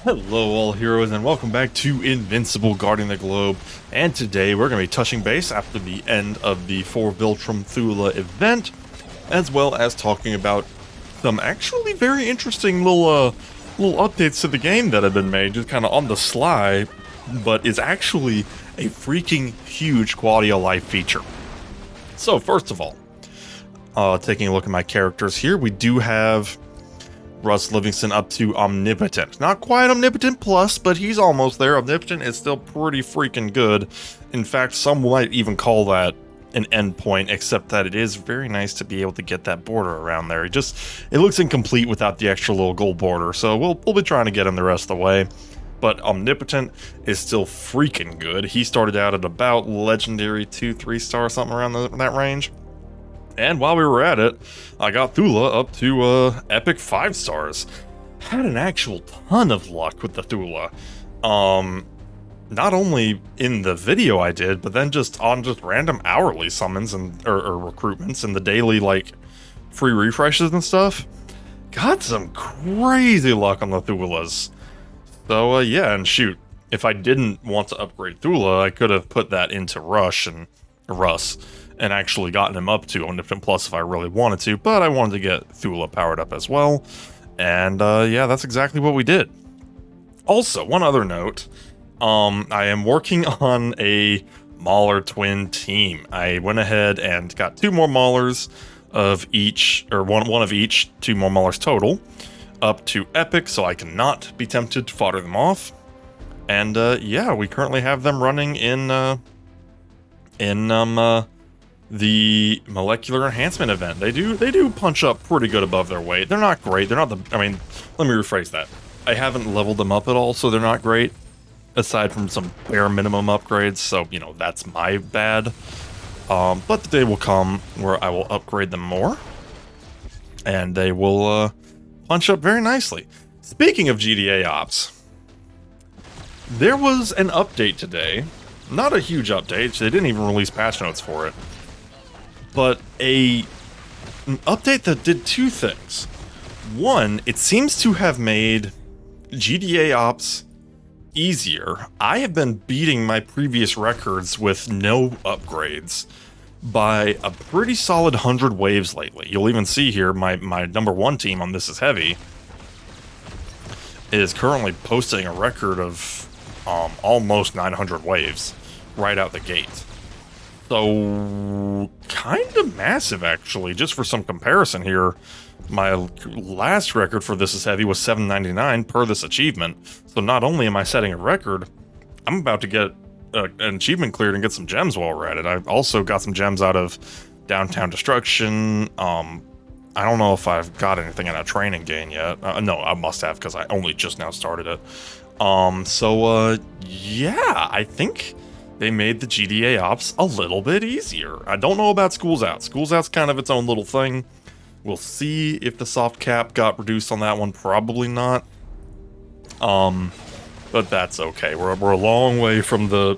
Hello all heroes and welcome back to Invincible Guarding the Globe, and today we're going to be touching base after the end of the For Viltrum Thula event, as well as talking about some actually very interesting little updates to the game that have been made, just kind of on the sly, but is actually a freaking huge quality of life feature. So first of all, taking a look at my characters here, we do have Russ Livingston up to Omnipotent. Not quite Omnipotent Plus, but he's almost there. Omnipotent is still pretty freaking good. In fact, some might even call that an endpoint, except that it is very nice to be able to get that border around there. It looks incomplete without the extra little gold border, so we'll be trying to get him the rest of the way. But Omnipotent is still freaking good. He started out at about Legendary 2-3 star, something around that range. And while we were at it, I got Thula up to epic 5 stars. Had an actual ton of luck with the Thula. Not only in the video I did, but then just on random hourly summons and or recruitments and the daily free refreshes and stuff. Got some crazy luck on the Thulas. So yeah, and shoot, if I didn't want to upgrade Thula, I could have put that into Russ and actually gotten him up to Omnipotent Plus if I really wanted to, but I wanted to get Thula powered up as well, and yeah, that's exactly what we did. Also, one other note, I am working on a Mauler twin team. I went ahead and got 2 more Maulers of each, or one of each, 2 more Maulers total, up to epic, so I cannot be tempted to fodder them off, and yeah, we currently have them running in the molecular enhancement event. They do punch up pretty good above their weight. They're not great. They're not I mean, let me rephrase that. I haven't leveled them up at all, so they're not great, aside from some bare minimum upgrades, so, you know, that's my bad. But the day will come where I will upgrade them more, and they will punch up very nicely. Speaking of GDA ops, there was an update today. Not a huge update. They didn't even release patch notes for it. But an update that did 2 things. One, it seems to have made GDA ops easier. I have been beating my previous records with no upgrades by a pretty solid 100 waves lately. You'll even see here my number 1 team on This Is Heavy is currently posting a record of almost 900 waves right out the gate. So, kind of massive, actually. Just for some comparison here, my last record for This Is Heavy was 799 per this achievement. So not only am I setting a record, I'm about to get an achievement cleared and get some gems while we're at it. I've also got some gems out of Downtown Destruction. I don't know if I've got anything in a training gain yet. No, I must have, because I only just now started it. Yeah, I think they made the GDA ops a little bit easier. I don't know about Schools Out. Schools Out's kind of its own little thing. We'll see if the soft cap got reduced on that one. Probably not. But that's okay. We're a long way from the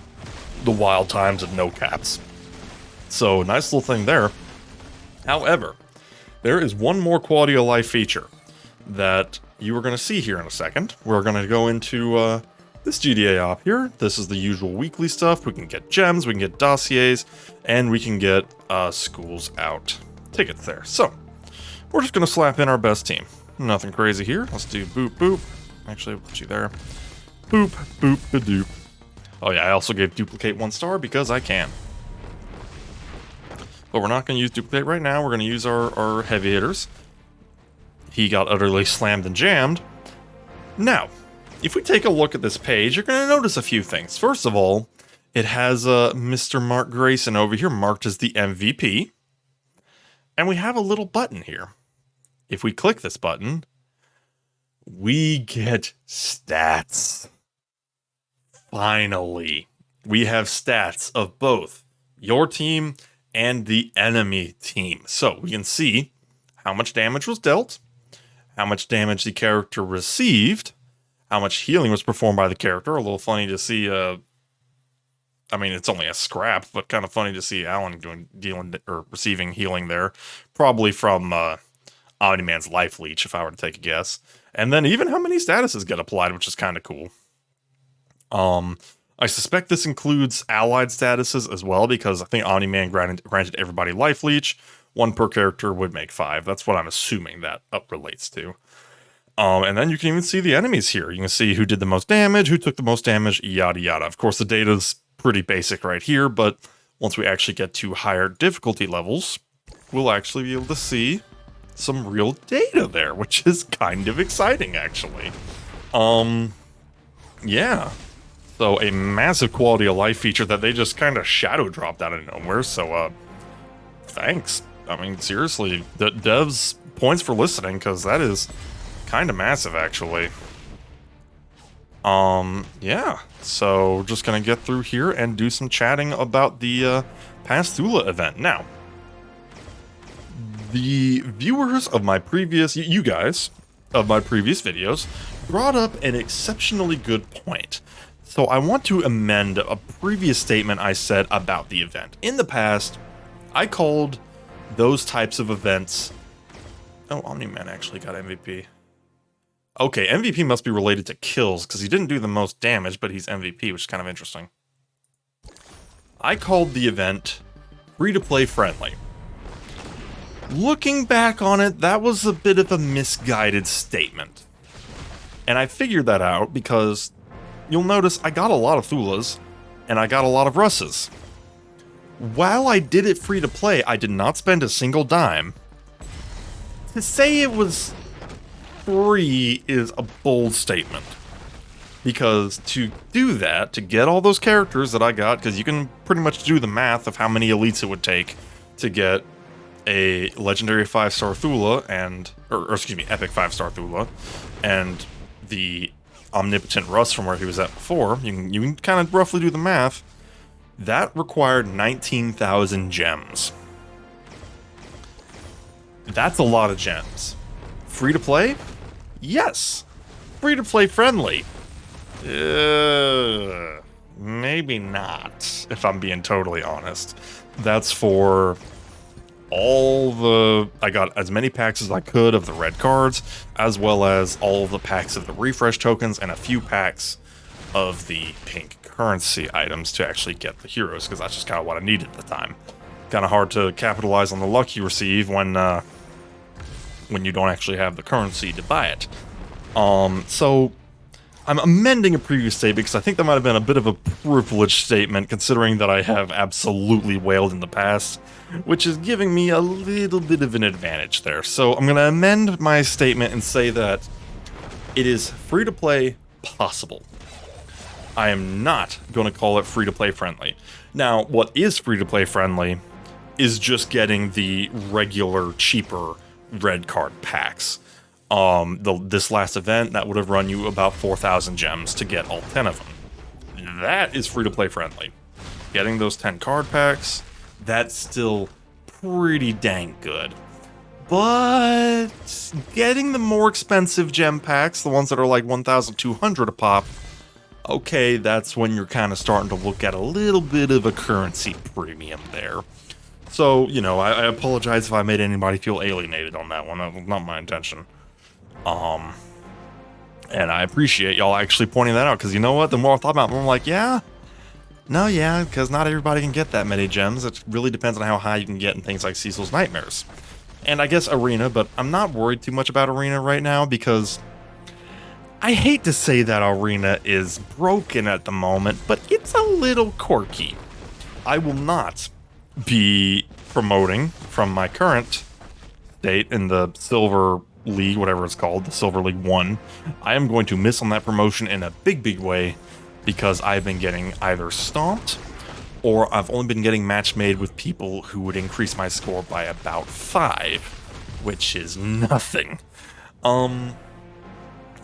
wild times of no caps. So, nice little thing there. However, there is one more quality of life feature that you are going to see here in a second. We're going to go into this GDA op here. This is the usual weekly stuff. We can get gems, we can get dossiers, and we can get Schools Out tickets there. So, we're just going to slap in our best team. Nothing crazy here. Let's do boop boop. Actually, I'll put you there. Boop boop ba-doop. Oh yeah, I also gave duplicate 1 star because I can. But we're not going to use duplicate right now. We're going to use our heavy hitters. He got utterly slammed and jammed. Now, if we take a look at this page, you're going to notice a few things. First of all, it has Mr. Mark Grayson over here marked as the MVP. And we have a little button here. If we click this button, we get stats. Finally, we have stats of both your team and the enemy team. So we can see how much damage was dealt, how much damage the character received, how much healing was performed by the character. A little funny to see, I mean, it's only a scrap, but kind of funny to see Alan receiving healing there. Probably from Omni-Man's Life Leech, if I were to take a guess. And then even how many statuses get applied, which is kind of cool. I suspect this includes allied statuses as well, because I think Omni-Man granted everybody Life Leech. 1 per character would make 5. That's what I'm assuming that up relates to. And then you can even see the enemies here. You can see who did the most damage, who took the most damage, yada yada. Of course, the data's pretty basic right here, but once we actually get to higher difficulty levels, we'll actually be able to see some real data there, which is kind of exciting, actually. Yeah. So a massive quality of life feature that they just kind of shadow dropped out of nowhere, so, thanks. I mean, seriously, the devs, points for listening, because that is kind of massive, actually. Yeah, so just gonna get through here and do some chatting about the past Thula event. Now, the viewers of my previous, you guys, of my previous videos, brought up an exceptionally good point. So I want to amend a previous statement I said about the event. In the past, I called those types of events... Oh, Omni-Man actually got MVP. Okay, MVP must be related to kills, because he didn't do the most damage, but he's MVP, which is kind of interesting. I called the event free-to-play friendly. Looking back on it, that was a bit of a misguided statement. And I figured that out because you'll notice I got a lot of Thulas, and I got a lot of Russes. While I did it free-to-play, I did not spend a single dime. To say it was free is a bold statement, because to do that, to get all those characters that I got, because you can pretty much do the math of how many elites it would take to get a legendary 5-star Thula and, or excuse me, epic 5-star Thula, and the omnipotent Russ from where he was at before, you can kind of roughly do the math. That required 19,000 gems. That's a lot of gems. Free to play? Yes. Free to play friendly? Maybe not, if I'm being totally honest. That's for all the... I got as many packs as I could of the red cards, as well as all of the packs of the refresh tokens, and a few packs of the pink currency items to actually get the heroes, because that's just kind of what I needed at the time. Kind of hard to capitalize on the luck you receive when you don't actually have the currency to buy it. So I'm amending a previous statement because I think that might have been a bit of a privileged statement, considering that I have absolutely wailed in the past, which is giving me a little bit of an advantage there. So I'm going to amend my statement and say that it is free-to-play possible. I am not going to call it free-to-play friendly. Now, what is free-to-play friendly is just getting the regular, cheaper red card packs. This last event, that would have run you about 4,000 gems to get all 10 of them. That is free-to-play friendly. Getting those 10 card packs, that's still pretty dang good. But getting the more expensive gem packs, the ones that are like 1,200 a pop, okay, that's when you're kind of starting to look at a little bit of a currency premium there. So, you know, I apologize if I made anybody feel alienated on that one. That was not my intention. And I appreciate y'all actually pointing that out, because you know what? The more I thought about it, I'm like, yeah, because not everybody can get that many gems. It really depends on how high you can get in things like Cecil's Nightmares. And I guess Arena, but I'm not worried too much about Arena right now, because I hate to say that Arena is broken at the moment, but it's a little quirky. I will not be promoting from my current state in the Silver League, whatever it's called, the Silver League 1. I am going to miss on that promotion in a big way, because I've been getting either stomped, or I've only been getting match made with people who would increase my score by about 5, which is nothing.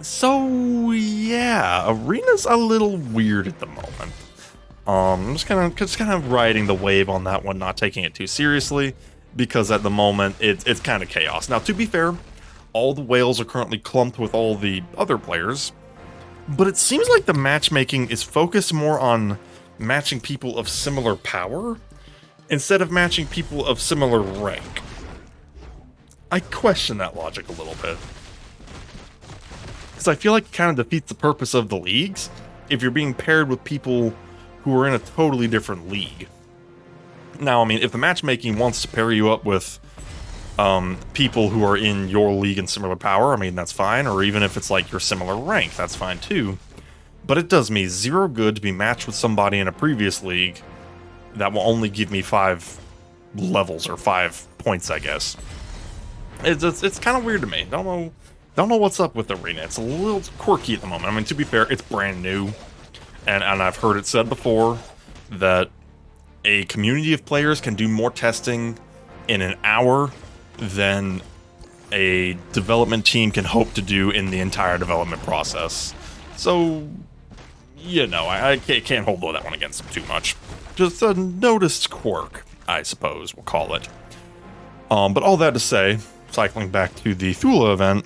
So yeah, Arena's a little weird at the moment. I'm just kind of riding the wave on that one, not taking it too seriously, because at the moment it's kind of chaos. Now, to be fair, all the whales are currently clumped with all the other players, but it seems like the matchmaking is focused more on matching people of similar power instead of matching people of similar rank. I question that logic a little bit. because I feel like it kind of defeats the purpose of the leagues if you're being paired with people who are in a totally different league. Now, I mean, if the matchmaking wants to pair you up with people who are in your league and similar power, I mean, that's fine. Or even if it's like your similar rank, that's fine too. But it does me zero good to be matched with somebody in a previous league that will only give me 5 levels or 5 points, I guess. It's kind of weird to me. Don't know what's up with the arena. It's a little quirky at the moment. I mean, to be fair, it's brand new, and I've heard it said before that a community of players can do more testing in an hour than a development team can hope to do in the entire development process. So, you know, I can't hold that one against them too much. Just a noticed quirk, I suppose we'll call it. But all that to say, cycling back to the Thula event,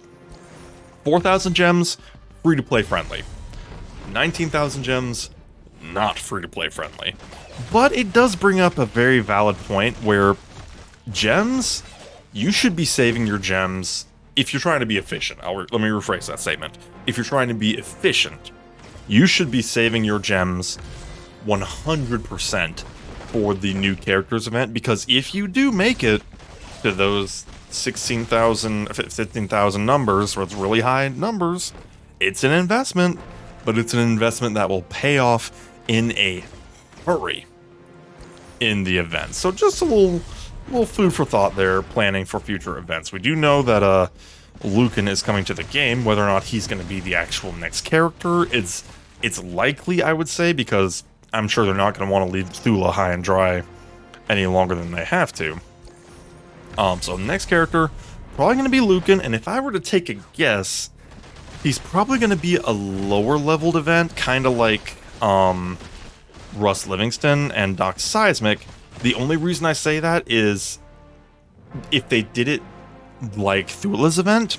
4,000 gems, free-to-play friendly. 19,000 gems, not free-to-play friendly. But it does bring up a very valid point where gems, you should be saving your gems if you're trying to be efficient. Let me rephrase that statement. If you're trying to be efficient, you should be saving your gems 100% for the new characters event, because if you do make it to those 16,000, 15,000 numbers, where it's really high numbers, it's an investment, but it's an investment that will pay off in a hurry in the event. So just a little food for thought there, planning for future events. We do know that Lucan is coming to the game. Whether or not he's going to be the actual next character, it's likely, I would say, because I'm sure they're not going to want to leave Thula high and dry any longer than they have to. So next character, probably going to be Lucan, and if I were to take a guess, he's probably going to be a lower leveled event, kind of like Russ Livingston and Doc Seismic. The only reason I say that is if they did it like Thula's event,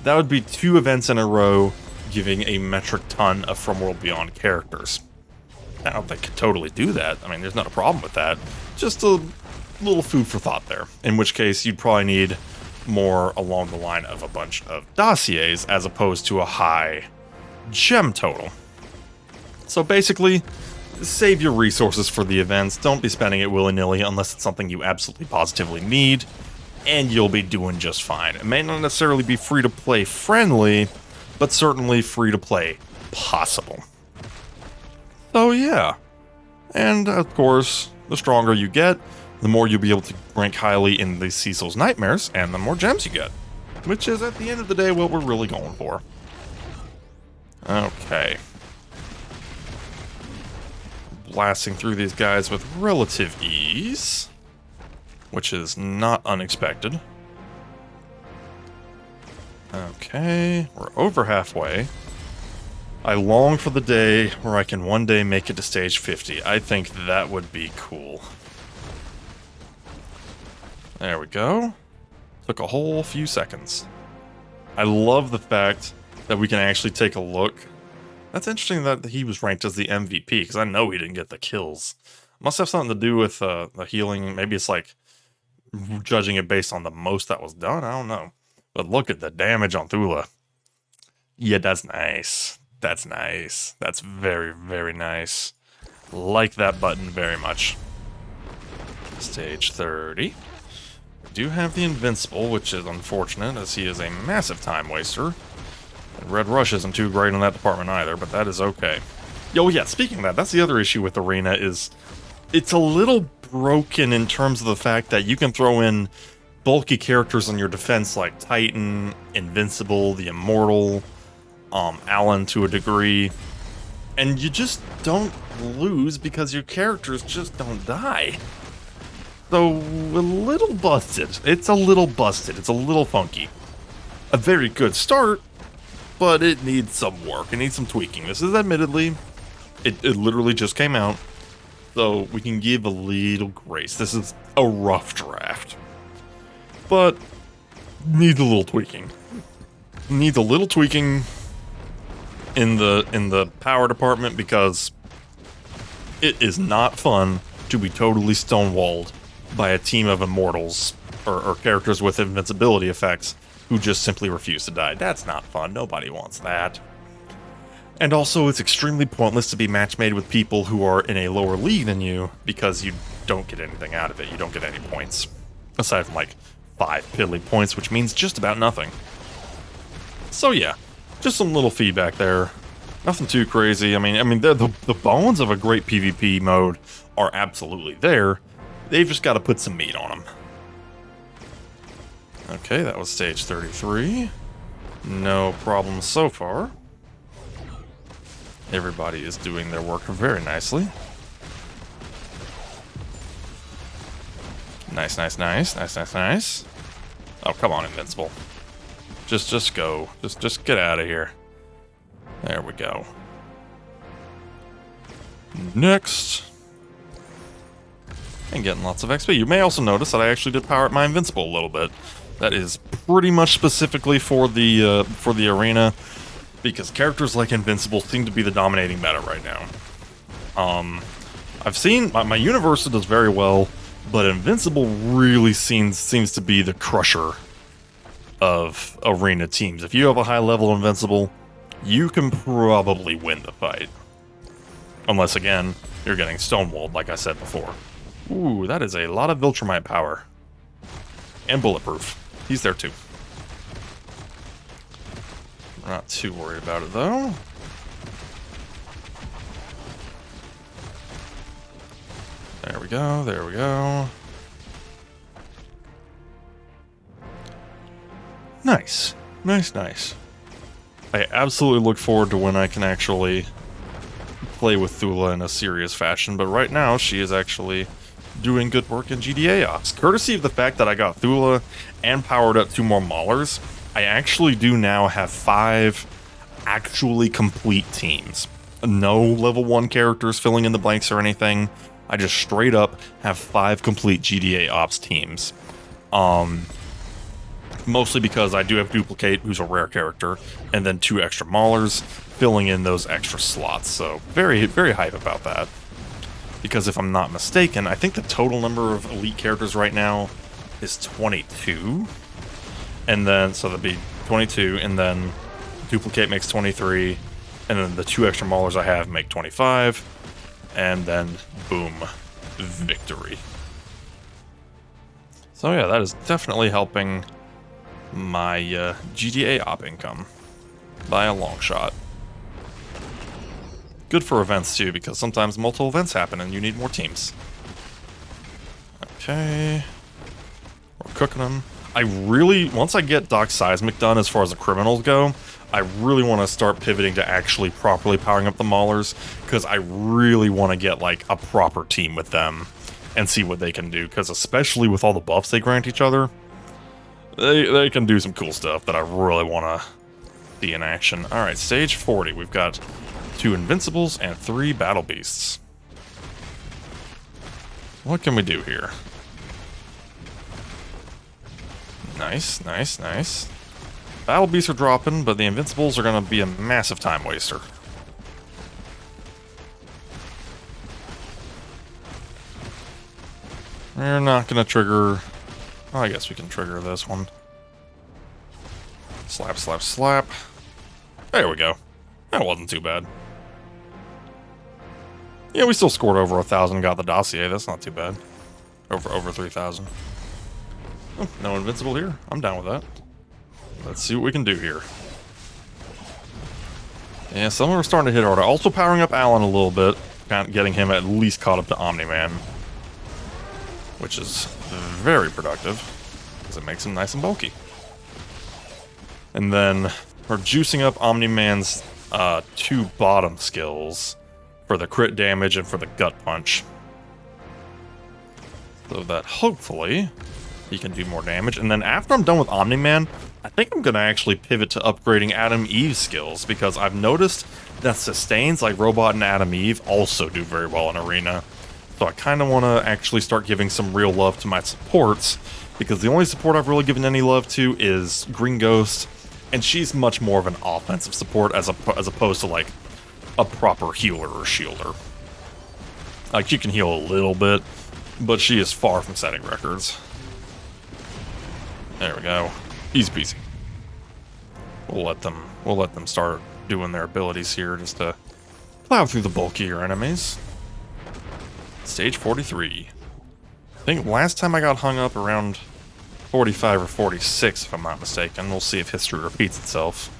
that would be 2 events in a row giving a metric ton of From World Beyond characters. I don't think they could totally do that. I mean, there's not a problem with that. Just a little food for thought there. In which case, you'd probably need more along the line of a bunch of dossiers as opposed to a high gem total. So basically, save your resources for the events. Don't be spending it willy-nilly unless it's something you absolutely positively need, and you'll be doing just fine. It may not necessarily be free-to-play friendly, but certainly free-to-play possible. So yeah. And of course, the stronger you get, the more you'll be able to rank highly in the Cecil's Nightmares, and the more gems you get. Which is, at the end of the day, what we're really going for. Okay. Blasting through these guys with relative ease, which is not unexpected. Okay, we're over halfway. I long for the day where I can one day make it to stage 50. I think that would be cool. There we go. Took a whole few seconds. I love the fact that we can actually take a look. That's interesting that he was ranked as the MVP, because I know he didn't get the kills. Must have something to do with the healing. Maybe it's like judging it based on the most that was done. I don't know. But look at the damage on Thula. Yeah, that's nice. That's nice. That's very, very nice. Like that button very much. Stage 30. We do have the Invincible, which is unfortunate, as he is a massive time waster. Red Rush isn't too great in that department either, but that is okay. Yo, yeah, speaking of that, that's the other issue with Arena is it's a little broken in terms of the fact that you can throw in bulky characters on your defense like Titan, Invincible, the Immortal, Alan to a degree, and you just don't lose because your characters just don't die. So, a little busted. It's a little busted. It's a little funky. A very good start, but it needs some work. It needs some tweaking. This is admittedly, it literally just came out, so we can give a little grace. This is a rough draft, but needs a little tweaking. Needs a little tweaking in the power department, because it is not fun to be totally stonewalled by a team of immortals or characters with invincibility effects who just simply refuse to die. That's not fun. Nobody wants that. And also, it's extremely pointless to be match-made with people who are in a lower league than you, because you don't get anything out of it. You don't get any points. Aside from, like, 5 piddly points, which means just about nothing. So yeah, just some little feedback there. Nothing too crazy. I mean, the bones of a great PvP mode are absolutely there. They've just got to put some meat on them. Okay, that was stage 33. No problems so far. Everybody is doing their work very nicely. Nice, nice, nice, nice, nice, nice. Oh, come on, Invincible. Just go. Just get out of here. There we go. Next. And getting lots of XP. You may also notice that I actually did power up my Invincible a little bit. That is pretty much specifically for the arena, because characters like Invincible seem to be the dominating meta right now. I've seen my Universal does very well, but Invincible really seems to be the crusher of arena teams. If you have a high level Invincible, you can probably win the fight. Unless, again, you're getting stonewalled, like I said before. Ooh, that is a lot of Viltrumite power. And bulletproof. He's there too. We're not too worried about it, though. There we go, there we go. Nice. Nice, nice. I absolutely look forward to when I can actually play with Thula in a serious fashion, but right now she is actually doing good work in GDA ops. Courtesy of the fact that I got Thula and powered up 2 more Maulers, I actually do now have 5 actually complete teams. No level 1 characters filling in the blanks or anything. I just straight up have 5 complete GDA ops teams. Mostly because I do have Duplicate, who's a rare character, and then 2 extra Maulers, filling in those extra slots. So very, very hype about that. Because if I'm not mistaken, I think the total number of elite characters right now is 22. And then, so that'd be 22, and then Duplicate makes 23, and then the 2 extra Maulers I have make 25, and then boom, victory. So yeah, that is definitely helping my GDA op income by a long shot. Good for events too, because sometimes multiple events happen and you need more teams. Okay. We're cooking them. I really, once I get Doc Seismic done as far as the criminals go, I really want to start pivoting to actually properly powering up the Maulers, because I really want to get like a proper team with them and see what they can do, because especially with all the buffs they grant each other, they can do some cool stuff that I really want to see in action. Alright, stage 40. We've got 2 Invincibles and 3 Battle Beasts. What can we do here? Nice, nice, nice. Battle Beasts are dropping, but the Invincibles are going to be a massive time waster. We're not going to trigger... Oh, I guess we can trigger this one. Slap, slap, slap. There we go. That wasn't too bad. Yeah, we still scored over 1,000 and got the dossier. That's not too bad. Over 3,000. Oh, no Invincible here. I'm down with that. Let's see what we can do here. Yeah, some of them are starting to hit harder. Also powering up Alan a little bit. Kind of getting him at least caught up to Omni-Man. Which is very productive, because it makes him nice and bulky. And then we're juicing up Omni-Man's 2 bottom skills for the crit damage and for the gut punch. So that hopefully he can do more damage. And then after I'm done with Omni-Man, I think I'm going to actually pivot to upgrading Adam Eve's skills, because I've noticed that sustains like Robot and Adam Eve also do very well in Arena. So I kind of want to actually start giving some real love to my supports, because the only support I've really given any love to is Green Ghost, and she's much more of an offensive support as opposed to like a proper healer or shielder. Like, she can heal a little bit, but she is far from setting records. There we go. Easy peasy. We'll let them start doing their abilities here just to plow through the bulkier enemies. Stage 43. I think last time I got hung up around 45 or 46, if I'm not mistaken. We'll see if history repeats itself.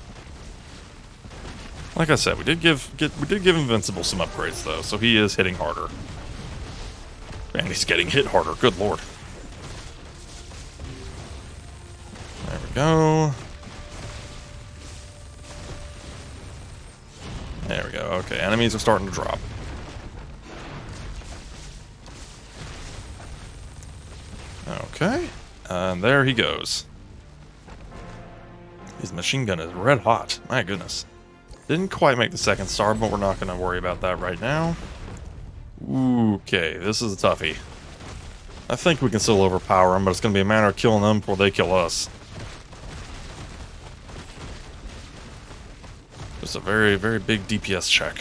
Like I said, we did give Invincible some upgrades though, so he is hitting harder. And he's getting hit harder, good lord. There we go. There we go, okay, enemies are starting to drop. Okay, and there he goes. His machine gun is red hot, my goodness. Didn't quite make the second star, but we're not going to worry about that right now. Okay, this is a toughie. I think we can still overpower them, but it's going to be a matter of killing them before they kill us. Just a very, very big DPS check.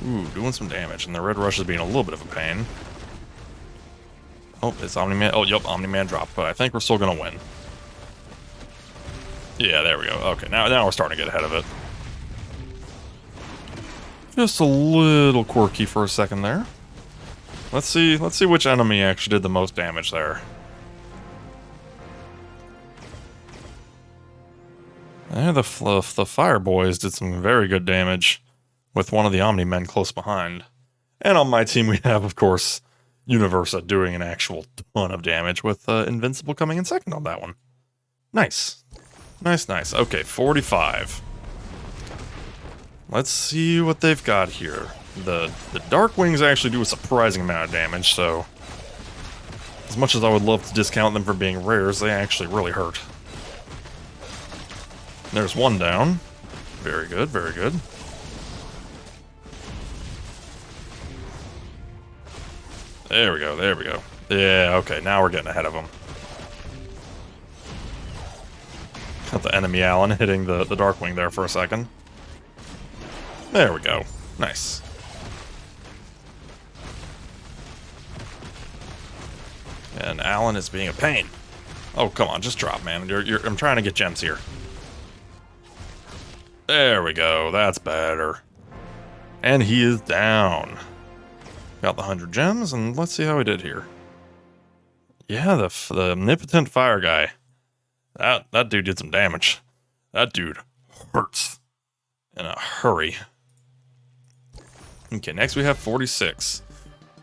Ooh, doing some damage, and the red rush is being a little bit of a pain. Oh, it's Omni-Man. Oh, yep, Omni-Man dropped, but I think we're still going to win. Yeah, there we go. Okay, now we're starting to get ahead of it. Just a little quirky for a second there. Let's see which enemy actually did the most damage there. Yeah, the Fire Boys did some very good damage with one of the Omni-Men close behind. And on my team we have, of course, Universa doing an actual ton of damage with Invincible coming in second on that one. Nice. Nice, nice. Okay, 45. Let's see what they've got here. The Dark Wings actually do a surprising amount of damage, so as much as I would love to discount them for being rares, they actually really hurt. There's one down. Very good, very good. There we go, there we go. Yeah, okay, now we're getting ahead of them. Got the enemy Allen hitting the Darkwing there for a second. There we go. Nice. And Allen is being a pain. Oh, come on, just drop, man. I'm trying to get gems here. There we go. That's better. And he is down. Got the 100 gems, and let's see how he did here. Yeah, the omnipotent fire guy. That dude did some damage. That dude hurts in a hurry. Okay, next we have 46.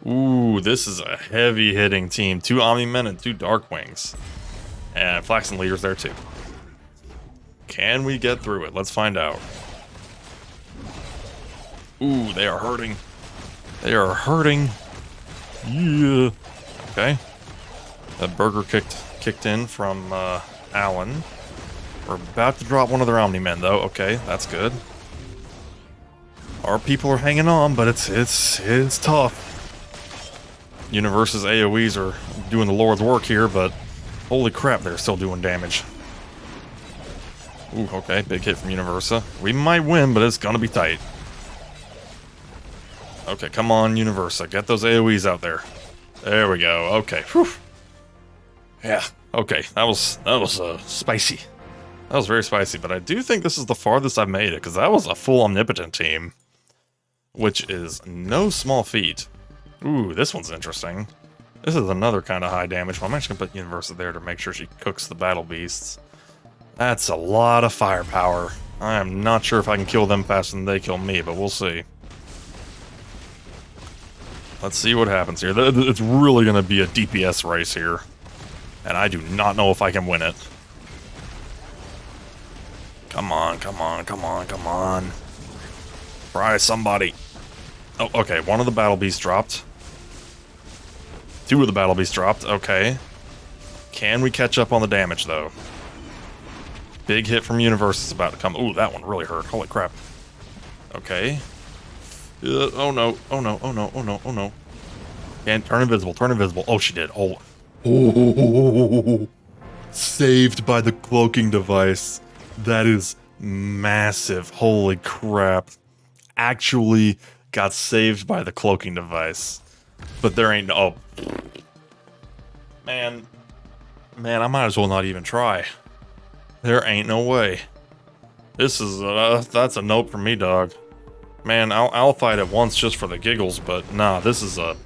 Ooh, this is a heavy hitting team. 2 Omni-Men and 2 Darkwings. And Flaxen Leader's there too. Can we get through it? Let's find out. Ooh, they are hurting. They are hurting. Yeah. Okay. That burger kicked in from Allen. We're about to drop one of their Omni-Men though. Okay, that's good. Our people are hanging on, but it's tough. Universe's AoEs are doing the Lord's work here, but holy crap, they're still doing damage. Ooh, okay, big hit from Universa. We might win, but it's gonna be tight. Okay, come on, Universa, get those AoEs out there. There we go. Okay, whew. Yeah. Okay, that was spicy. That was very spicy, but I do think this is the farthest I've made it, because that was a full omnipotent team. Which is no small feat. Ooh, this one's interesting. This is another kind of high damage one. I'm actually going to put Universa there to make sure she cooks the battle beasts. That's a lot of firepower. I am not sure if I can kill them faster than they kill me, but we'll see. Let's see what happens here. It's really going to be a DPS race here. And I do not know if I can win it. Come on, come on, come on, come on. Try somebody. Oh, okay, one of the battle beasts dropped. 2 of the battle beasts dropped, okay. Can we catch up on the damage, though? Big hit from Universe is about to come. Ooh, that one really hurt. Holy crap. Okay. Oh no, oh no, oh no, oh no, oh no. And turn invisible, turn invisible. Oh, she did. Oh. Oh. Saved by the cloaking device. That is massive. Holy crap. Actually got saved by the cloaking device. But there ain't... Oh. Man, I might as well not even try. There ain't no way. This is, that's a nope from me, dog. Man, I'll fight it once just for the giggles, but nah, this is a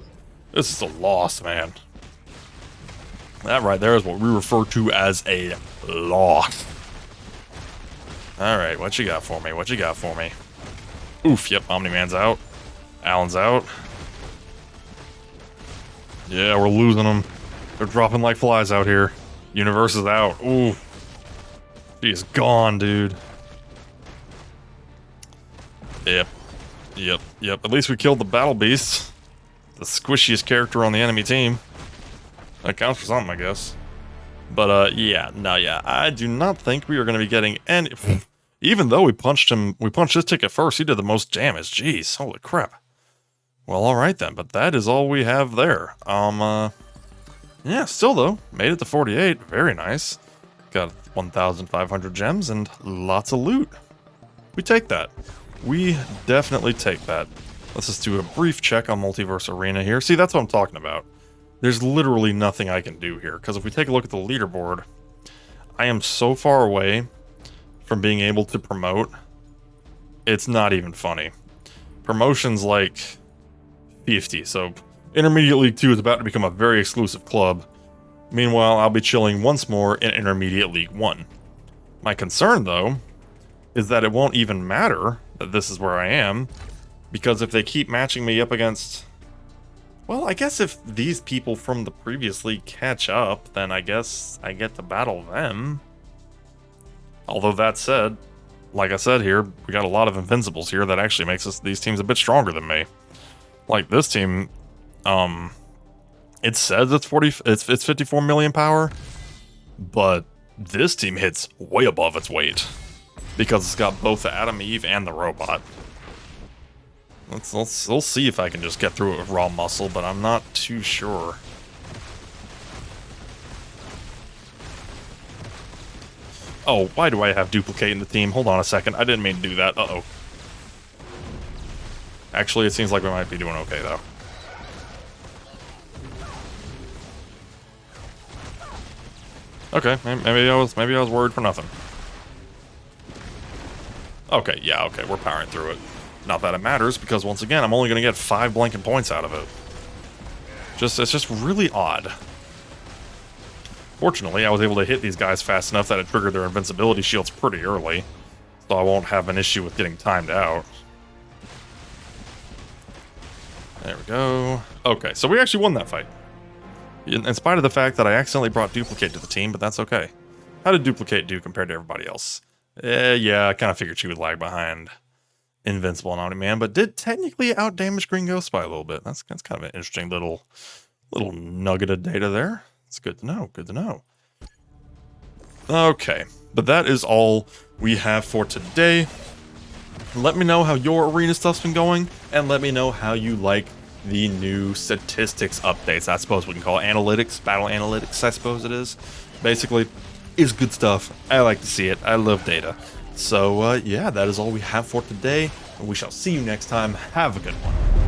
loss, man. That right there is what we refer to as a loss. Alright, what you got for me? What you got for me? Oof, yep, Omni-Man's out. Alan's out. Yeah, we're losing them. They're dropping like flies out here. Universe is out. Ooh. She is gone, dude. Yep. At least we killed the Battle Beast. The squishiest character on the enemy team. That counts for something, I guess. But, yeah. I do not think we are going to be getting any... Even though we punched his ticket first, he did the most damage. Jeez, holy crap. Well, alright then, but that is all we have there. Yeah, still though, made it to 48. Very nice. Got 1,500 gems and lots of loot. We take that. We definitely take that. Let's just do a brief check on Multiverse Arena here. See, that's what I'm talking about. There's literally nothing I can do here, because if we take a look at the leaderboard, I am so far away from being able to promote. It's not even funny. Promotion's like 50, so Intermediate League 2 is about to become a very exclusive club. Meanwhile, I'll be chilling once more in Intermediate League 1. My concern, though, is that it won't even matter that this is where I am, because if they keep matching me up against... Well, I guess if these people from the previous league catch up, then I guess I get to battle them. Although that said, like I said here, we got a lot of Invincibles here that actually makes these teams a bit stronger than me. Like this team, it says it's 54 million power, but this team hits way above its weight because it's got both the Adam Eve and the robot. We'll see if I can just get through it with raw muscle, but I'm not too sure. Oh, why do I have duplicate in the team? Hold on a second, I didn't mean to do that. Uh-oh. Actually, it seems like we might be doing okay, though. Okay, maybe I was worried for nothing. Okay, yeah, okay, we're powering through it. Not that it matters, because once again, I'm only going to get 5 blanking points out of it. It's just really odd. Fortunately, I was able to hit these guys fast enough that it triggered their invincibility shields pretty early, so I won't have an issue with getting timed out. There we go. Okay, so we actually won that fight. In spite of the fact that I accidentally brought Duplicate to the team, but that's okay. How did Duplicate do compared to everybody else? Yeah, I kind of figured she would lag behind Invincible and Omni-Man, but did technically outdamage Green Ghost by a little bit. That's kind of an interesting little nugget of data there. It's good to know, good to know. Okay, but that is all we have for today. Let me know how your arena stuff's been going, and let me know how you like the new statistics updates. I suppose we can call it analytics, battle analytics, I suppose it is. Basically, is good stuff. I like to see it. I love data. So, yeah, that is all we have for today, and we shall see you next time. Have a good one.